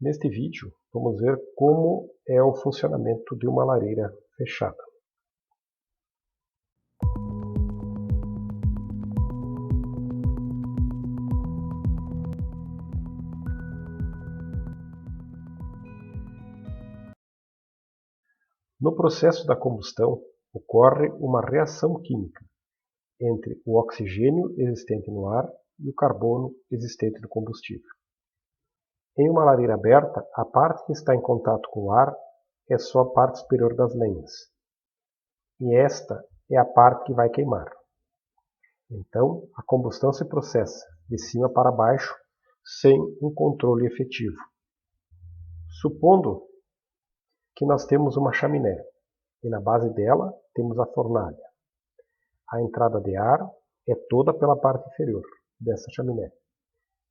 Neste vídeo, vamos ver como é o funcionamento de uma lareira fechada. No processo da combustão, ocorre uma reação química entre o oxigênio existente no ar e o carbono existente no combustível. Em uma lareira aberta, a parte que está em contato com o ar é só a parte superior das lenhas, e esta é a parte que vai queimar. Então, a combustão se processa de cima para baixo sem um controle efetivo. Supondo que nós temos uma chaminé e na base dela temos a fornalha. A entrada de ar é toda pela parte inferior dessa chaminé,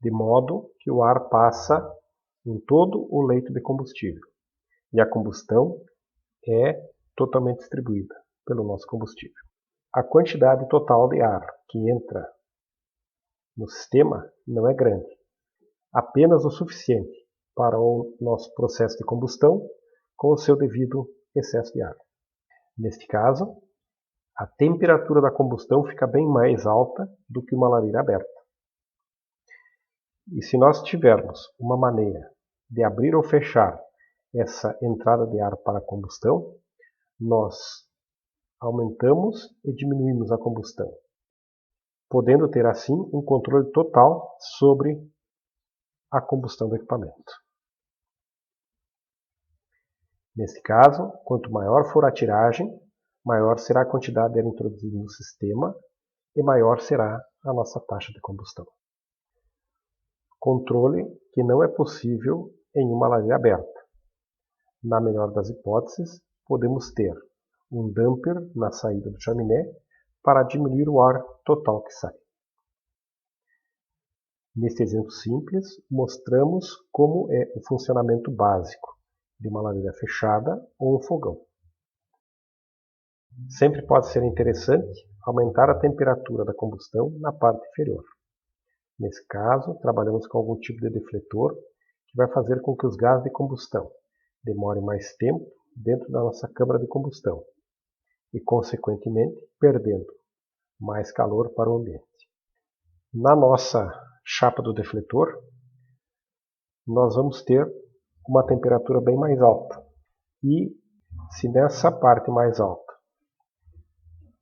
de modo que o ar passa em todo o leito de combustível e a combustão é totalmente distribuída pelo nosso combustível. A quantidade total de ar que entra no sistema não é grande, apenas o suficiente para o nosso processo de combustão com o seu devido excesso de ar. Neste caso, a temperatura da combustão fica bem mais alta do que uma lareira aberta. E se nós tivermos uma maneira de abrir ou fechar essa entrada de ar para a combustão, nós aumentamos e diminuímos a combustão, podendo ter assim um controle total sobre a combustão do equipamento. Nesse caso, quanto maior for a tiragem, maior será a quantidade de ar introduzida no sistema e maior será a nossa taxa de combustão. Controle que não é possível em uma lareira aberta. Na melhor das hipóteses, podemos ter um damper na saída do chaminé para diminuir o ar total que sai. Neste exemplo simples, mostramos como é o funcionamento básico de uma lareira fechada ou um fogão. Sempre pode ser interessante aumentar a temperatura da combustão na parte inferior. Nesse caso, trabalhamos com algum tipo de defletor que vai fazer com que os gases de combustão demorem mais tempo dentro da nossa câmara de combustão e, consequentemente, perdendo mais calor para o ambiente. Na nossa chapa do defletor, nós vamos ter uma temperatura bem mais alta. E se nessa parte mais alta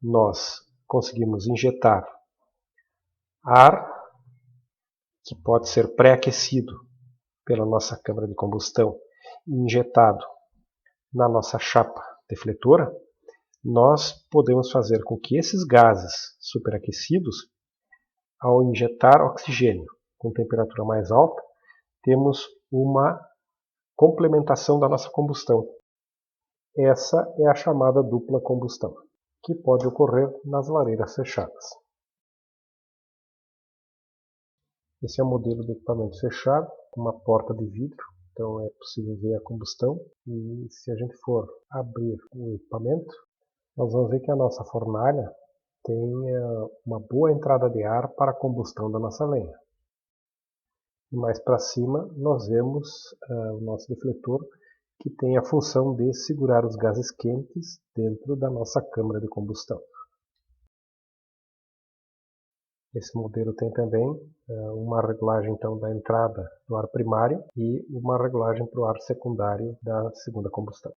nós conseguimos injetar ar, que pode ser pré-aquecido pela nossa câmara de combustão e injetado na nossa chapa defletora, nós podemos fazer com que esses gases superaquecidos, ao injetar oxigênio com temperatura mais alta, temos uma complementação da nossa combustão. Essa é a chamada dupla combustão, que pode ocorrer nas lareiras fechadas. Esse é o modelo do equipamento fechado, com uma porta de vidro, então é possível ver a combustão. E se a gente for abrir o equipamento, nós vamos ver que a nossa fornalha tem uma boa entrada de ar para a combustão da nossa lenha. E mais para cima nós vemos o nosso defletor, que tem a função de segurar os gases quentes dentro da nossa câmara de combustão. Esse modelo tem também uma regulagem então, da entrada do ar primário e uma regulagem para o ar secundário da segunda combustão.